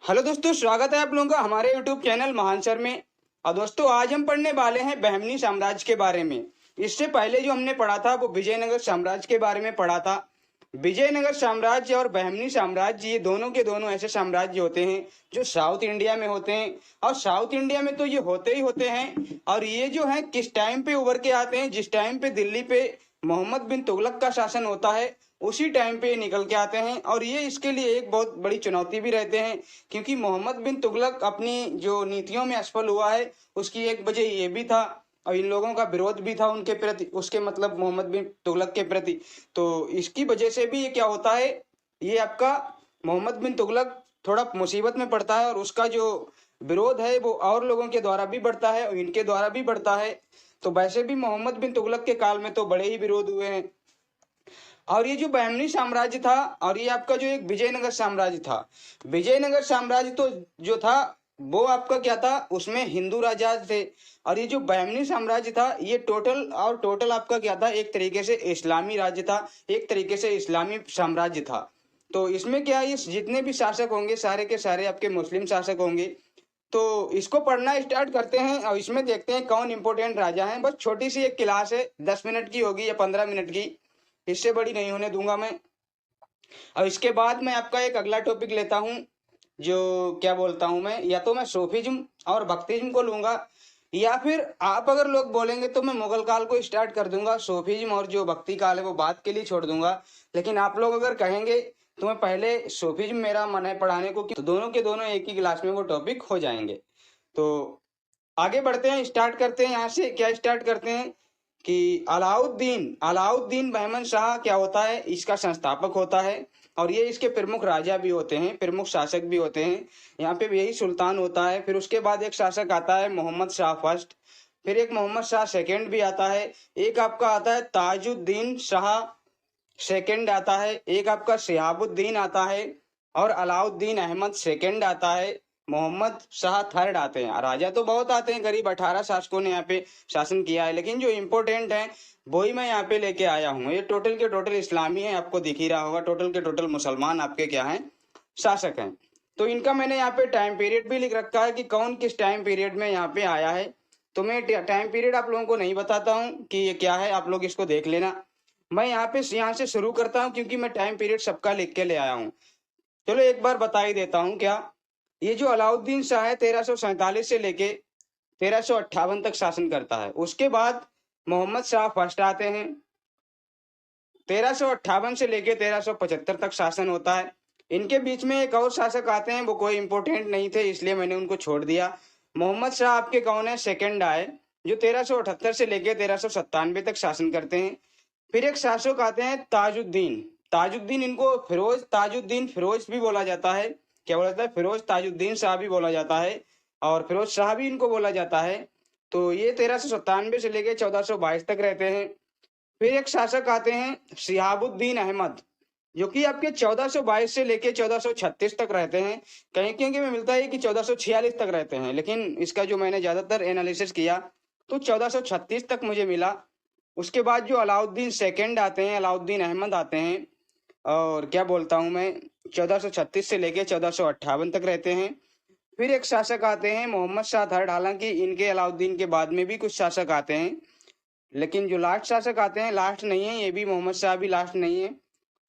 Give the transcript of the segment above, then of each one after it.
Hello दोस्तों, स्वागत है आप लोगों का हमारे यूट्यूब चैनल महान सर में। और दोस्तों, आज हम पढ़ने वाले हैं बहमनी साम्राज्य के बारे में। इससे पहले जो हमने पढ़ा था वो विजयनगर साम्राज्य के बारे में पढ़ा था। विजयनगर साम्राज्य और बहमनी साम्राज्य ये दोनों के दोनों ऐसे साम्राज्य होते हैं जो साउथ इंडिया में होते हैं। और साउथ इंडिया में तो ये होते ही होते हैं। और ये जो है किस टाइम पे उभर के आते हैं, जिस टाइम पे दिल्ली पे मोहम्मद बिन तुगलक का शासन होता है उसी टाइम पे ये निकल के आते हैं। और ये इसके लिए एक बहुत बड़ी चुनौती भी रहते हैं, क्योंकि मोहम्मद बिन तुगलक अपनी जो नीतियों में असफल हुआ है उसकी एक वजह ये भी था। और इन लोगों का विरोध भी था उनके प्रति, उसके मतलब मोहम्मद बिन तुगलक के प्रति। तो इसकी वजह से भी ये क्या होता है, ये आपका मोहम्मद बिन तुगलक थोड़ा मुसीबत में पड़ता है। और उसका जो विरोध है वो और लोगों के द्वारा भी बढ़ता है और इनके द्वारा भी बढ़ता है। तो वैसे भी मोहम्मद बिन तुगलक के काल में तो बड़े ही विरोध हुए हैं। और ये जो बहमनी साम्राज्य था और ये आपका जो एक विजयनगर साम्राज्य था, विजयनगर साम्राज्य तो जो था वो आपका क्या था, उसमें हिंदू राजा थे। और ये जो बहमनी साम्राज्य था ये टोटल आपका क्या था, एक तरीके से इस्लामी राज्य था, एक तरीके से इस्लामी साम्राज्य था। तो इसमें क्या है, ये जितने भी शासक होंगे सारे के सारे आपके मुस्लिम शासक होंगे। तो इसको पढ़ना स्टार्ट करते हैं और इसमें देखते हैं कौन इंपोर्टेंट राजा हैं। बस छोटी सी एक क्लास है, 10 मिनट की होगी या 15 मिनट की, इससे बड़ी नहीं होने दूंगा मैं। और इसके बाद मैं आपका एक अगला टॉपिक लेता हूँ, जो क्या बोलता हूँ मैं, या तो मैं सूफीज्म और भक्तिज्म को लूंगा, या फिर आप अगर लोग बोलेंगे तो मैं मुगल काल को स्टार्ट कर दूंगा। सूफीज्म और जो भक्ति काल है वो बात के लिए छोड़ दूंगा। लेकिन आप लोग अगर कहेंगे तो मैं पहले सूफीज्म, मेरा मन है पढ़ाने को, तो दोनों के दोनों एक ही क्लास में वो टॉपिक हो जाएंगे। तो आगे बढ़ते हैं, स्टार्ट करते हैं। यहाँ से क्या स्टार्ट करते हैं कि अलाउद्दीन अलाउद्दीन बहमन शाह क्या होता है, इसका संस्थापक होता है। और ये इसके प्रमुख राजा भी होते हैं, प्रमुख शासक भी होते हैं। यहाँ पे यही सुल्तान होता है। फिर उसके बाद एक शासक आता है मोहम्मद शाह फर्स्ट, फिर एक मोहम्मद शाह सेकंड भी आता है, एक आपका आता है ताजुद्दीन शाह सेकंड आता है, एक आपका शिहाबुद्दीन आता है, और अलाउद्दीन अहमद सेकंड आता है, मोहम्मद शाह थर्ड आते हैं। राजा तो बहुत आते हैं, करीब 18 शासकों ने यहाँ पे शासन किया है, लेकिन जो इम्पोर्टेंट है वही मैं यहाँ पे लेके आया हूँ। ये टोटल के टोटल इस्लामी है, आपको दिख ही रहा होगा, टोटल के टोटल मुसलमान आपके क्या हैं, शासक हैं। तो इनका मैंने यहाँ पे टाइम पीरियड भी लिख रखा है कि कौन किस टाइम पीरियड में यहाँ पे आया है। तो मैं टाइम पीरियड आप लोगों को नहीं बताता हूँ कि ये क्या है, आप लोग इसको देख लेना। मैं यहाँ से शुरू करता हूँ क्योंकि मैं टाइम पीरियड सबका लिख के ले आया हूँ। चलो एक बार बता ही देता हूँ। क्या ये जो अलाउद्दीन शाह है 1347 से लेके 1358 तक शासन करता है। उसके बाद मोहम्मद शाह फर्स्ट आते हैं, 1358 से लेके 1375 तक शासन होता है। इनके बीच में एक और शासक आते हैं, वो कोई इंपोर्टेंट नहीं थे इसलिए मैंने उनको छोड़ दिया। मोहम्मद शाह आपके कौन है, सेकंड आए, जो 1378 से लेके 1397 तक शासन करते हैं। फिर एक शासक आते हैं ताजुद्दीन। ताजुद्दीन, इनको फिरोज भी बोला जाता है। क्या बोला जाता है, फिरोज ताजुद्दीन शाह भी बोला जाता है, और फिरोज शाह भी इनको बोला जाता है। तो ये 1397 से लेके 1422 तक रहते हैं। फिर एक शासक आते हैं शिहाबुद्दीन अहमद, जो कि आपके 1422 से लेके 1436 तक रहते हैं। कहीं कहीं में मिलता है कि 1446 तक रहते हैं, लेकिन इसका जो मैंने ज्यादातर एनालिसिस किया तो 1436 तक मुझे मिला। उसके बाद जो अलाउद्दीन सेकंड आते हैं, अलाउद्दीन अहमद आते हैं, और क्या बोलता हूँ मैं, 1436 से लेके 1458 तक रहते हैं। फिर एक शासक आते हैं मोहम्मद शाह थर्ड, हालांकि इनके अलाउद्दीन के बाद में भी कुछ शासक आते हैं, लेकिन जो लास्ट शासक आते हैं लास्ट नहीं है, ये भी मोहम्मद शाह भी लास्ट नहीं है।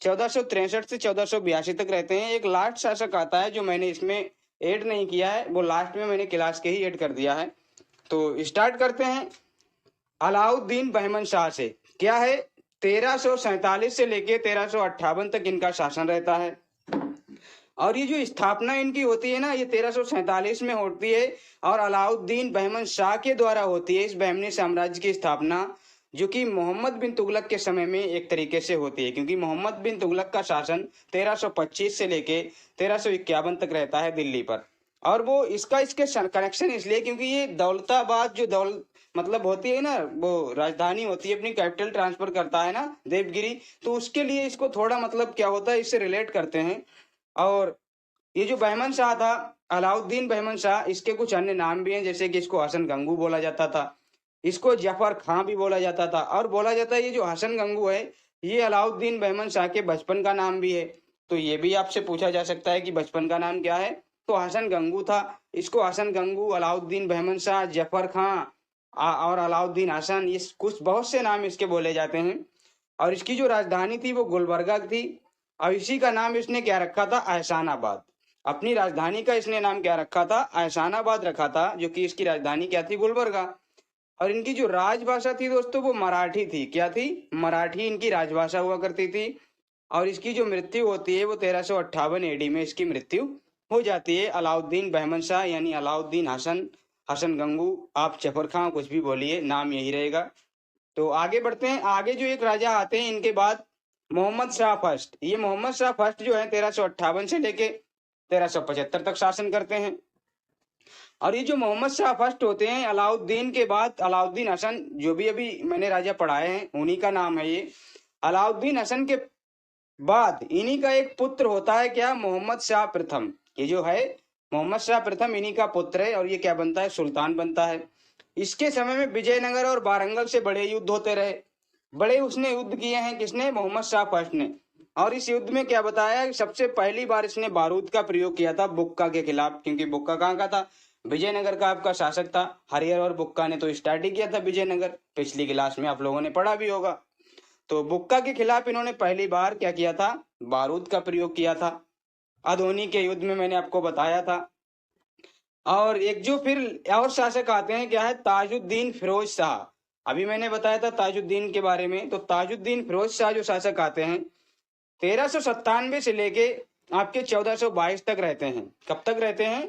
1463 से 1482 तक रहते हैं। एक लास्ट शासक आता है जो मैंने इसमें ऐड नहीं किया है, वो लास्ट में मैंने क्लास के ही ऐड कर दिया है। तो स्टार्ट करते हैं अलाउद्दीन बहमन शाह से। क्या है, 1347 से लेके 1358 तक इनका शासन रहता है। और ये जो स्थापना इनकी होती है ना, ये 1347 में होती है, और अलाउद्दीन बहमन शाह के द्वारा होती है इस बहमनी साम्राज्य की स्थापना, जो कि मोहम्मद बिन तुगलक के समय में एक तरीके से होती है, क्योंकि मोहम्मद बिन तुगलक का शासन 1325 से लेके 1351 तक रहता है दिल्ली पर। और वो इसके कनेक्शन इसलिए क्योंकि ये दौलताबाद, जो मतलब होती है ना, वो राजधानी होती है, अपनी कैपिटल ट्रांसफर करता है ना देवगिरी, तो उसके लिए इसको थोड़ा मतलब क्या होता है, इससे रिलेट करते हैं। और ये जो बहमन शाह था, अलाउद्दीन बहमन शाह, इसके कुछ अन्य नाम भी हैं, जैसे कि इसको हसन गंगू बोला जाता था, इसको जफर खां भी बोला जाता था, और बोला जाता है ये जो हसन गंगू है ये अलाउद्दीन बहमन शाह के बचपन का नाम भी है। तो ये भी आपसे पूछा जा सकता है कि बचपन का नाम क्या है, तो हसन गंगू था। इसको हसन गंगू, अलाउद्दीन बहमन शाह, जफर खां और अलाउद्दीन हसन, ये कुछ बहुत से नाम इसके बोले जाते हैं। और इसकी जो राजधानी थी वो गुलबर्गा थी। और इसी का नाम इसने क्या रखा था, एहसानाबाद। अपनी राजधानी का इसने नाम क्या रखा था, एहसानाबाद रखा था, जो कि इसकी राजधानी क्या थी, गुलबर्गा। और इनकी जो राजभाषा थी दोस्तों वो मराठी थी। क्या थी, मराठी इनकी राजभाषा हुआ करती थी। और इसकी जो मृत्यु होती है वो 1358 एडी में इसकी मृत्यु हो जाती है। अलाउद्दीन बहमन शाह यानी अलाउद्दीन हसन, हसन गंगू, आप जफर खां कुछ भी बोलिए, नाम यही रहेगा। तो आगे बढ़ते हैं। आगे जो एक राजा आते हैं इनके बाद, मोहम्मद शाह फर्स्ट। ये मोहम्मद शाह फर्स्ट जो है 1358 से लेके 1375 तक शासन करते हैं। और ये जो मोहम्मद शाह फर्स्ट होते हैं, अलाउद्दीन के बाद अलाउद्दीन हसन, जो भी अभी मैंने राजा पढ़ाए हैं उन्हीं का नाम है ये। अलाउद्दीन हसन के बाद इन्हीं का एक पुत्र होता है, क्या, मोहम्मद शाह प्रथम। ये जो है मोहम्मद शाह प्रथम इन्हीं का पुत्र है। और ये क्या बनता है, सुल्तान बनता है। इसके समय में विजयनगर और वारंगल से बड़े युद्ध होते रहे। बड़े उसने युद्ध किए हैं, किसने, मोहम्मद शाह फर्स्ट ने। और इस युद्ध में क्या बताया, सबसे पहली बार इसने बारूद का प्रयोग किया था बुक्का के खिलाफ। क्योंकि बुक्का कहाँ का था, विजयनगर का आपका शासक था। हरिहर और बुक्का ने तो स्टार्ट ही किया था विजयनगर, पिछली क्लास में आप लोगों ने पढ़ा भी होगा। तो बुक्का के खिलाफ इन्होंने पहली बार क्या किया था, बारूद का प्रयोग किया था। अधोनी के युद्ध में मैंने आपको बताया था। और एक जो फिर और शासक आते हैं, क्या है, ताजुद्दीन फिरोज शाह। अभी मैंने बताया था ताजुद्दीन के बारे में। तो ताजुद्दीन फिरोज शाह जो शासक आते हैं 1397 से लेके आपके 1422 तक रहते हैं। कब तक रहते हैं,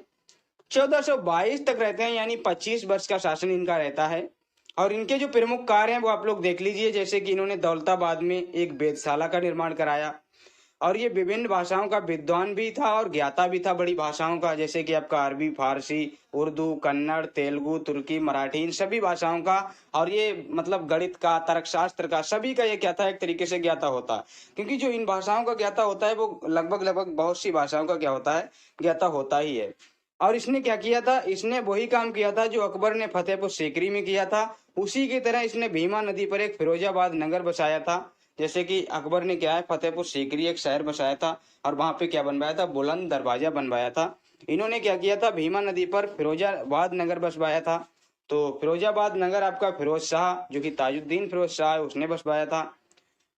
1422 तक रहते हैं, यानी 25 वर्ष का शासन इनका रहता है। और इनके जो प्रमुख कार्य हैं वो आप लोग देख लीजिए। जैसे कि इन्होंने दौलताबाद में एक वेधशाला का निर्माण कराया। और ये विभिन्न भाषाओं का विद्वान भी था और ज्ञाता भी था, बड़ी भाषाओं का, जैसे कि आपका अरबी, फारसी, उर्दू, कन्नड़, तेलुगु, तुर्की, मराठी, इन सभी भाषाओं का। और ये मतलब गणित का, तर्कशास्त्र का, सभी का ये क्या था, एक तरीके से ज्ञाता होता। क्योंकि जो इन भाषाओं का ज्ञाता होता है वो लगभग लगभग बहुत सी भाषाओं का क्या होता है, ज्ञाता होता ही है। और इसने क्या किया था, इसने वही काम किया था जो अकबर ने फतेहपुर सीकरी में किया था। उसी की तरह इसने भीमा नदी पर एक फिरोजाबाद नगर बसाया था। जैसे कि अकबर ने क्या है, फतेहपुर सीकरी एक शहर बसाया था और वहां पे क्या बनवाया था, बुलंद दरवाजा बनवाया था। इन्होंने क्या किया था, भीमा नदी पर फिरोजाबाद नगर बसवाया था। तो फिरोजाबाद नगर आपका फिरोज शाह, जो कि ताजुद्दीन फिरोज शाह है, उसने बसवाया था।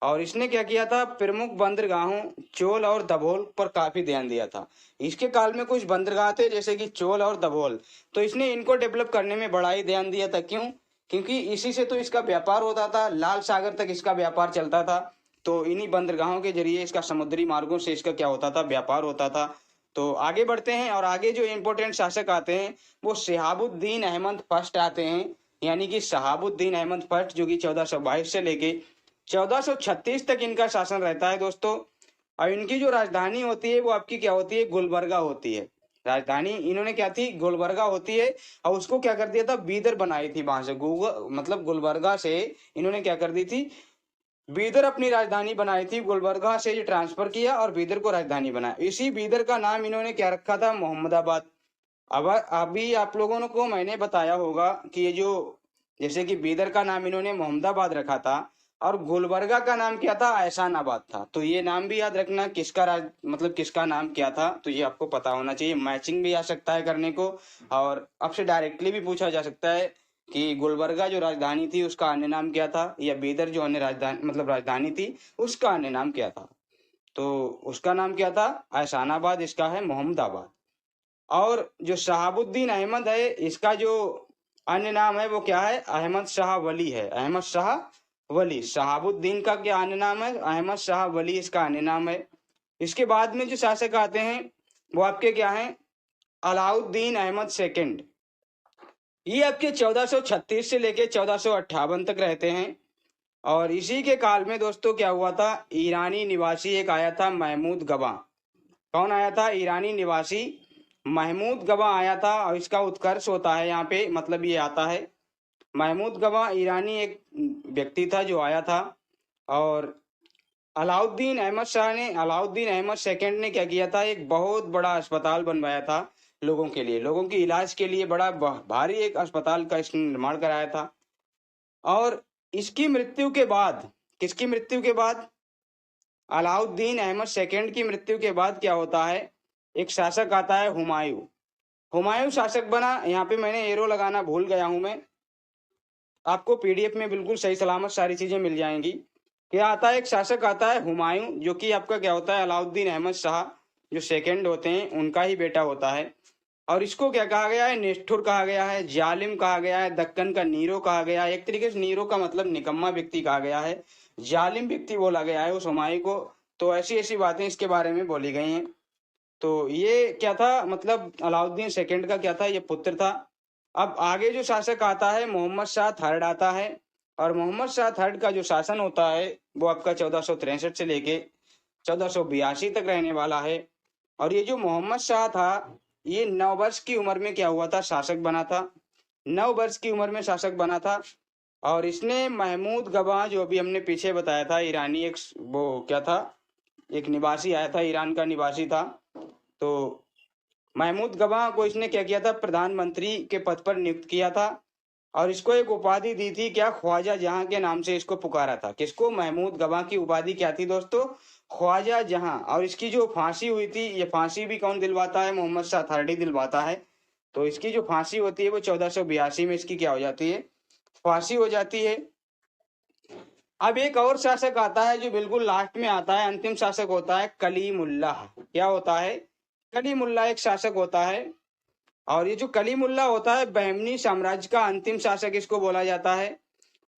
और इसने क्या किया था, प्रमुख बंदरगाहों चोल और दभोल पर काफी ध्यान दिया था। इसके काल में कुछ बंदरगाह थे जैसे कि चोल और दभोल, तो इसने इनको डेवलप करने में बड़ा ही ध्यान दिया था। क्यों, क्योंकि इसी से तो इसका व्यापार होता था, लाल सागर तक इसका व्यापार चलता था। तो इन्हीं बंदरगाहों के जरिए इसका समुद्री मार्गों से इसका क्या होता था, व्यापार होता था। तो आगे बढ़ते हैं। और आगे जो इम्पोर्टेंट शासक आते हैं वो शहाबुद्दीन अहमद फर्स्ट आते हैं। यानी कि शहाबुद्दीन अहमद फर्स्ट, जो कि 1422 से लेके 1436 तक इनका शासन रहता है दोस्तों। और इनकी जो राजधानी होती है वो आपकी क्या होती है, गुलबर्गा होती है। राजधानी इन्होंने क्या थी, गुलबर्गा होती है। और उसको क्या कर दिया था, बीदर बनाई थी। वहां से मतलब गुलबर्गा से इन्होंने क्या कर दी थी, बीदर अपनी राजधानी बनाई थी। गुलबर्गा से ये ट्रांसफर किया और बीदर को राजधानी बनाया। इसी बीदर का नाम इन्होंने क्या रखा था, मोहम्मदाबाद। अब अभी आप लोगों को मैंने बताया होगा कि ये जो, जैसे कि बीदर का नाम इन्होंने मोहम्मदाबाद रखा था और गुलबर्गा का नाम क्या था, एहसानाबाद था। तो ये नाम भी याद रखना, किसका मतलब किसका नाम क्या था, तो ये आपको पता होना चाहिए। मैचिंग भी आ सकता है करने को, और आपसे डायरेक्टली भी पूछा जा सकता है कि गुलबर्गा जो राजधानी थी उसका अन्य नाम क्या था, या बीदर जो अन्य राजधानी मतलब राजधानी थी उसका अन्य नाम क्या था। तो उसका नाम क्या था, एहसानाबाद, इसका है मोहम्मदाबाद। और जो शहाबुद्दीन अहमद है, इसका जो अन्य नाम है वो क्या है, अहमद शाह वली है। अहमद शाह वली, शहाबुद्दीन का क्या अन्य नाम है, अहमद शाह वली इसका अन्य नाम है। इसके बाद में जो शासक आते हैं वो आपके क्या हैं, अलाउद्दीन अहमद सेकंड। ये आपके 1436 से लेके 1458 तक रहते हैं। और इसी के काल में दोस्तों क्या हुआ था, ईरानी निवासी एक आया था, महमूद गवा। कौन आया था, ईरानी निवासी महमूद गवा आया था। और इसका उत्कर्ष होता है यहाँ पे, मतलब ये आता है, महमूद गवा ईरानी एक व्यक्ति था जो आया था। और अलाउद्दीन अहमद शाह ने, अलाउद्दीन अहमद सेकंड ने क्या किया था, एक बहुत बड़ा अस्पताल बनवाया था लोगों के लिए, लोगों की इलाज के लिए बड़ा भारी एक अस्पताल का इसने निर्माण कराया था। और इसकी मृत्यु के बाद, किसकी मृत्यु के बाद, अलाउद्दीन अहमद सेकंड की मृत्यु के बाद क्या होता है, एक शासक आता है हुमायूं। हुमायूं शासक बना। यहाँ पे मैंने एरो लगाना भूल गया हूं मैं, आपको पीडीएफ में बिल्कुल सही सलामत सारी चीजें मिल जाएंगी। क्या आता है, एक शासक आता है हुमायूं, जो कि आपका क्या होता है, अलाउद्दीन अहमद शाह जो सेकंड होते हैं उनका ही बेटा होता है। और इसको क्या कहा गया है, निष्ठुर कहा गया है, जालिम कहा गया है, दक्कन का नीरो कहा गया है। एक तरीके से नीरो का मतलब निकम्मा व्यक्ति कहा गया है, जालिम व्यक्ति बोला गया है उस हुमायूं को। तो ऐसी ऐसी बातें इसके बारे में बोली गई हैं। तो ये क्या था, मतलब अलाउद्दीन सेकंड का क्या था, ये पुत्र था। अब आगे जो शासक आता है मोहम्मद शाह थर्ड आता है। और मोहम्मद शाह थर्ड का जो शासन होता है वो आपका 1463 से लेके 1482 तक रहने वाला है। और ये जो मोहम्मद शाह था, ये 9 वर्ष की उम्र में क्या हुआ था, शासक बना था। 9 वर्ष की उम्र में शासक बना था। और इसने महमूद गवाह, जो अभी हमने पीछे बताया था, ईरानी एक वो क्या था, एक निवासी आया था, ईरान का निवासी था। तो महमूद गवाह को इसने क्या किया था, प्रधानमंत्री के पद पर नियुक्त किया था। और इसको एक उपाधि दी थी, क्या, ख्वाजा जहां के नाम से इसको पुकारा था। किसको, महमूद गवाह की उपाधि क्या थी दोस्तों, ख्वाजा जहां। और इसकी जो फांसी हुई थी, ये फांसी भी कौन दिलवाता है, मोहम्मद शाह थर्ड ही दिलवाता है। तो इसकी जो फांसी होती है वो 1482 में इसकी क्या हो जाती है, फांसी हो जाती है। अब एक और शासक आता है जो बिल्कुल लास्ट में आता है, अंतिम शासक होता है कलीमुल्लाह। क्या होता है, कलीमुल्लाह एक शासक होता है। और ये जो कलीमुल्लाह होता है, बहमनी साम्राज्य का अंतिम शासक इसको बोला जाता है।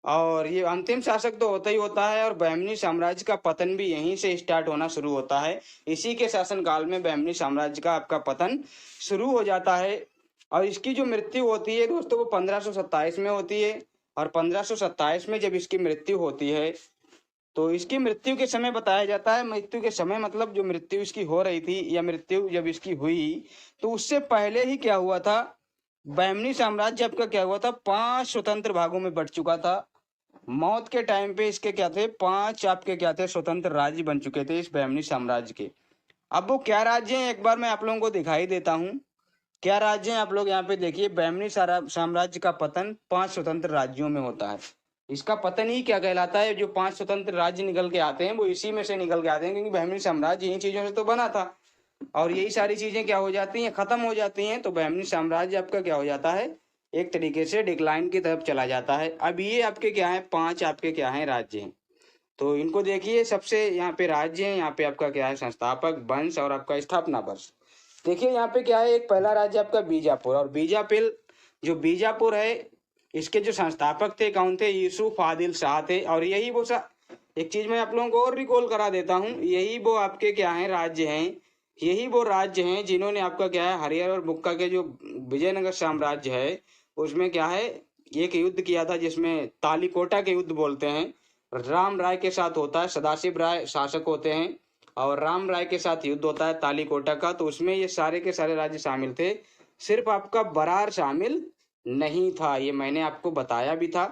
और ये अंतिम शासक तो होता ही होता है। और बहमनी साम्राज्य का पतन भी यहीं से स्टार्ट होना शुरू होता है। इसी के शासनकाल में बहमनी साम्राज्य का आपका पतन शुरू हो जाता है। और इसकी जो मृत्यु होती है दोस्तों वो 1527 में होती है। और 1527 में जब इसकी मृत्यु होती है, तो इसकी मृत्यु के समय बताया जाता है, मृत्यु के समय मतलब जो मृत्यु इसकी हो रही थी या मृत्यु जब इसकी हुई, तो उससे पहले ही क्या हुआ था, बहमनी साम्राज्य आपका क्या हुआ था, 5 स्वतंत्र भागों में बट चुका था। मौत के टाइम पे इसके क्या थे, 5 आपके क्या थे, स्वतंत्र राज्य बन चुके थे इस बहमनी साम्राज्य के। अब वो क्या राज्य हैं, एक बार मैं आप लोगों को दिखाई देता हूँ क्या राज्य हैं। आप लोग यहाँ पे देखिए, बहमनी साम्राज्य का पतन 5 स्वतंत्र राज्यों में होता है। इसका पतन ही क्या कहलाता है, जो 5 स्वतंत्र राज्य निकल के आते हैं वो इसी में से निकल के आते हैं, क्योंकि बहमनी साम्राज्य इन्हीं चीजों से तो बना था। और यही सारी चीजें क्या हो जाती हैं, खत्म हो जाती हैं। तो बहमनी साम्राज्य आपका क्या हो जाता है, एक तरीके से डिक्लाइन की तरफ चला जाता है। अब ये आपके क्या है, 5 आपके क्या है, राज्य हैं। तो इनको देखिए, सबसे यहाँ पे राज्य है, यहाँ पे आपका क्या है, संस्थापक वंश और आपका स्थापना वर्ष। देखिए यहाँ पे क्या है, एक पहला राज्य आपका बीजापुर। और बीजापुर, जो बीजापुर है, इसके जो संस्थापक थे कौन थे, यूसुफ आदिल शाह थे। और यही वो एक चीज मैं आप लोगों को और रिकॉल करा देता हूँ, यही वो आपके क्या है, राज्य हैं। यही वो राज्य हैं जिन्होंने आपका क्या है, हरिहर और बुक्का के जो विजयनगर साम्राज्य है उसमें क्या है, एक युद्ध किया था जिसमें तालीकोटा के युद्ध बोलते हैं। राम राय के साथ होता है, सदाशिव राय शासक होते हैं और राम राय के साथ युद्ध होता है तालीकोटा का। तो उसमें ये सारे के सारे राज्य शामिल थे, सिर्फ आपका बरार शामिल नहीं था, ये मैंने आपको बताया भी था।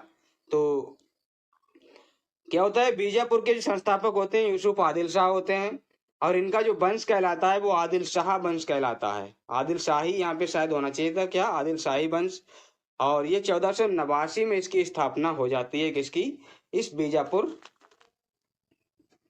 तो क्या होता है, बीजापुर के जो संस्थापक होते हैं यूसुफ आदिल शाह होते हैं। और इनका जो वंश कहलाता है वो आदिल शाह वंश कहलाता है। आदिल शाही यहाँ पे शायद होना चाहिए था, क्या, आदिल शाही वंश। और ये 1489 में इसकी स्थापना हो जाती है, किसकी, इस बीजापुर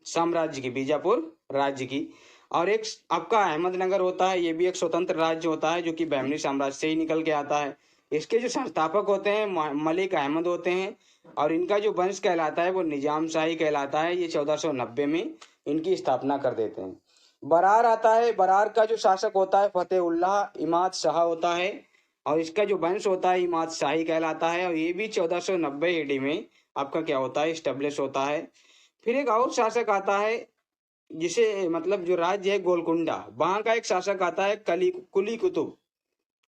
साम्राज्य की, बीजापुर राज्य की। और एक आपका अहमदनगर होता है, ये भी एक स्वतंत्र राज्य होता है जो कि बहमनी साम्राज्य से ही निकल के आता है। इसके जो संस्थापक होते हैं मलिक अहमद होते हैं। और इनका जो वंश कहलाता है वो निजाम शाही कहलाता है। ये 1490 में इनकी स्थापना कर देते हैं। बरार आता है, बरार का जो शासक होता है फतेहुल्लाह इमाद शाह होता है। और इसका जो वंश होता है इमाद शाही कहलाता है। और ये भी 1490 एडी में आपका क्या होता है, स्टेब्लिश होता है। फिर एक और शासक आता है जिसे मतलब जो राज्य है गोलकुंडा, वहां का एक शासक आता है कुली कुतुब।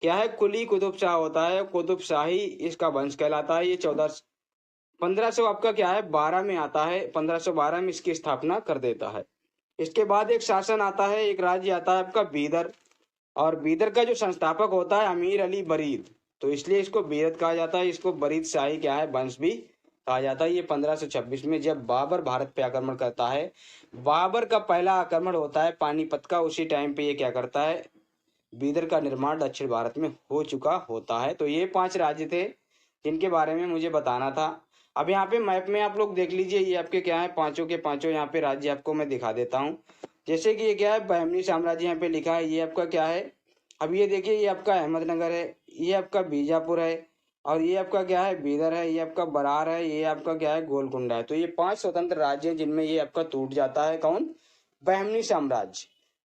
क्या है, कुली कुतुब शाह होता है, कुतुब शाही इसका वंश कहलाता है। ये 1500 आपका क्या है, 12 में आता है, 1512 में इसकी स्थापना कर देता है। इसके बाद एक शासन आता है, एक राज्य आता है आपका बीदर। और बीदर का जो संस्थापक होता है अमीर अली बरीद, तो इसलिए इसको बीरद कहा जाता है। इसको बरीद शाही क्या है, वंश भी कहा जाता है। ये 1526 में जब बाबर भारत पे आक्रमण करता है, बाबर का पहला आक्रमण होता है पानीपत का, उसी टाइम पे ये क्या करता है, बीदर का निर्माण दक्षिण भारत में हो चुका होता है। तो ये 5 राज्य थे जिनके बारे में मुझे बताना था। अब यहाँ पे मैप में आप लोग देख लीजिए, ये आपके क्या है, पांचों के पांचों यहाँ पे राज्य आपको मैं दिखा देता हूँ। जैसे कि ये क्या है, बहमनी साम्राज्य यहाँ पे लिखा है, ये आपका क्या है। अब ये देखिए, ये आपका अहमदनगर है, ये आपका बीजापुर है, और ये आपका क्या है, बीदर है, ये आपका बरार है, ये आपका क्या है, गोलकुंडा है। तो ये 5 स्वतंत्र राज्य हैं जिनमें ये आपका टूट जाता है कौन, बहमनी साम्राज्य।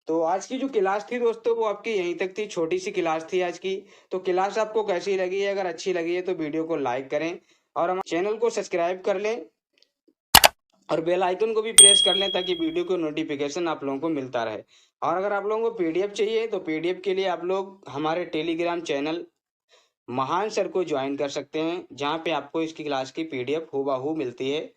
तो आज की जो क्लास थी दोस्तों वो आपकी यहीं तक थी, छोटी सी क्लास थी आज की। तो क्लास आपको कैसी लगी है, अगर अच्छी लगी है तो वीडियो को लाइक करें और हमारे चैनल को सब्सक्राइब कर लें और बेल आइकन को भी प्रेस कर लें ताकि वीडियो को नोटिफिकेशन आप लोगों को मिलता रहे। और अगर आप लोगों को पीडीएफ चाहिए तो पीडीएफ के लिए आप लोग हमारे टेलीग्राम चैनल महान सर को ज्वाइन कर सकते हैं, जहाँ पे आपको इसकी क्लास की पीडीएफ हूबहू मिलती है।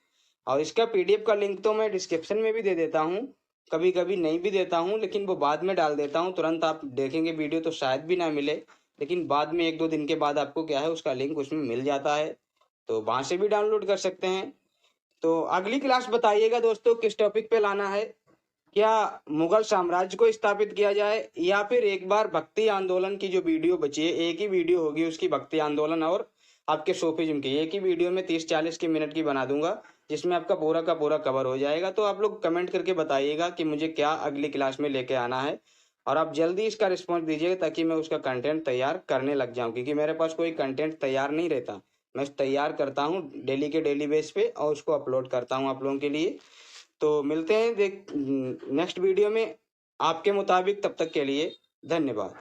और इसका पीडीएफ का लिंक तो मैं डिस्क्रिप्शन में भी दे देता हूँ, कभी कभी नहीं भी देता हूँ, लेकिन वो बाद में डाल देता हूँ। तुरंत आप देखेंगे वीडियो तो शायद भी ना मिले, लेकिन बाद में 1-2 दिन के बाद आपको क्या है, उसका लिंक उसमें मिल जाता है, तो वहाँ से भी डाउनलोड कर सकते हैं। तो अगली क्लास बताइएगा दोस्तों किस टॉपिक पे लाना है, क्या मुगल साम्राज्य को स्थापित किया जाए या फिर एक बार भक्ति आंदोलन की जो वीडियो बची है, एक ही वीडियो होगी उसकी, भक्ति आंदोलन और आपके सोफिज्म की, एक ही वीडियो में 30-40 की मिनट की बना दूंगा जिसमें आपका पूरा का पूरा कवर हो जाएगा। तो आप लोग कमेंट करके बताइएगा कि मुझे क्या अगली क्लास में लेके आना है, और आप जल्दी इसका रिस्पॉन्स दीजिएगा ताकि मैं उसका कंटेंट तैयार करने लग जाऊँ, क्योंकि मेरे पास कोई कंटेंट तैयार नहीं रहता, मैं तैयार करता हूँ डेली के डेली बेस पे और उसको अपलोड करता हूँ आप लोगों के लिए। तो मिलते हैं नेक्स्ट वीडियो में आपके मुताबिक, तब तक के लिए धन्यवाद।